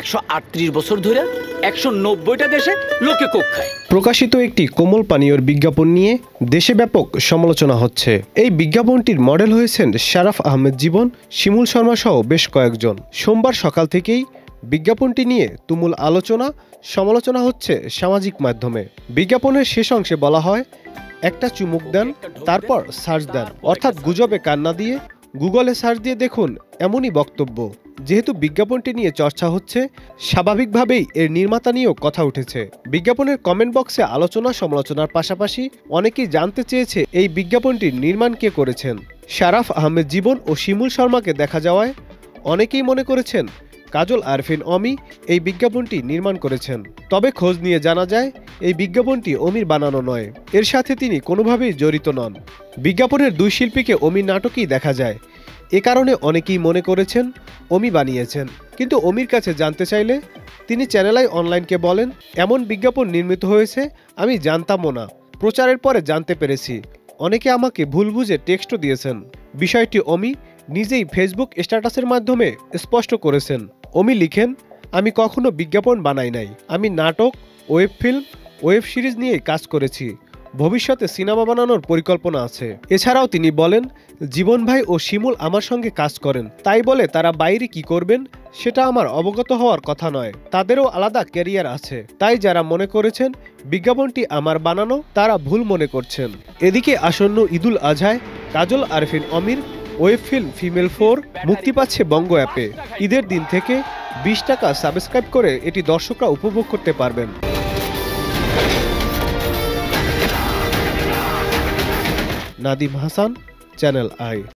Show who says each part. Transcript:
Speaker 1: 138 বছর ধরে 190টা দেশে লোকে কোক খায়।
Speaker 2: প্রকাশিত একটি কোমল পানীয়র বিজ্ঞাপন নিয়ে দেশে ব্যাপক সমালোচনা হচ্ছে। এই বিজ্ঞাপনটির মডেল হয়েছেন শারাফ আহমেদ জীবন, শিমুল শর্মা সহ বেশ কয়েকজন। সোমবার সকাল থেকেই বিজ্ঞাপনটি নিয়ে তুমুল আলোচনা সমালোচনা হচ্ছে সামাজিক মাধ্যমে। বিজ্ঞাপনের শেষ অংশে বলা হয়, একটা চুমুক দেন, তারপর সার্চ দেন, অর্থাৎ গুজবে কান্না দিয়ে গুগলে সার্চ দিয়ে দেখুন, এমনই বক্তব্য। যেহেতু বিজ্ঞাপনটি নিয়ে চর্চা হচ্ছে, স্বাভাবিকভাবেই এর নির্মাতা নিয়েও কথা উঠেছে। বিজ্ঞাপনের কমেন্ট বক্সে আলোচনা সমালোচনার পাশাপাশি অনেকেই জানতে চেয়েছে এই বিজ্ঞাপনটির নির্মাণ কে করেছেন। শারাফ আহমেদ জীবন ও শিমুল শর্মাকে দেখা যাওয়ায় অনেকেই মনে করেছেন কাজল আরফিন অমি এই বিজ্ঞাপনটি নির্মাণ করেছেন। তবে খোঁজ নিয়ে জানা যায় এই বিজ্ঞাপনটি অমির বানানো নয়, এর সাথে তিনি কোনোভাবেই জড়িত নন। বিজ্ঞাপনের দুই শিল্পীকে অমির নাটকেই দেখা যায়, এ কারণে অনেকেই মনে করেছেন অমি বানিয়েছেন। কিন্তু অমির কাছে জানতে চাইলে তিনি চ্যানেল আই অনলাইনকে বলেন, এমন বিজ্ঞাপন নির্মিত হয়েছে আমি জানতামও না, প্রচারের পরে জানতে পেরেছি। অনেকে আমাকে ভুল বুঝে টেক্সটও দিয়েছেন। বিষয়টি অমি নিজেই ফেসবুক স্ট্যাটাসের মাধ্যমে স্পষ্ট করেছেন। অমি লিখেন, আমি কখনো বিজ্ঞাপন বানাই নাই, আমি নাটক, ওয়েব ফিল্ম, ওয়েব সিরিজ নিয়েই কাজ করেছি। ভবিষ্যতে সিনেমা বানানোর পরিকল্পনা আছে। এছাড়াও তিনি বলেন, জীবন ভাই ও শিমুল আমার সঙ্গে কাজ করেন, তাই বলে তারা বাইরে কি করবেন সেটা আমার অবগত হওয়ার কথা নয়। তাদেরও আলাদা ক্যারিয়ার আছে, তাই যারা মনে করেছেন বিজ্ঞাপনটি আমার বানানো তারা ভুল মনে করছেন। এদিকে আসন্ন ঈদুল আজহায় কাজল আরফিন অমির ওয়েব ফিল্ম ফিমেল 4 মুক্তি পাচ্ছে বঙ্গ অ্যাপে। ঈদের দিন থেকে 20 টাকা সাবস্ক্রাইব করে এটি দর্শকরা উপভোগ করতে পারবেন। Nadim Hasan, Channel I.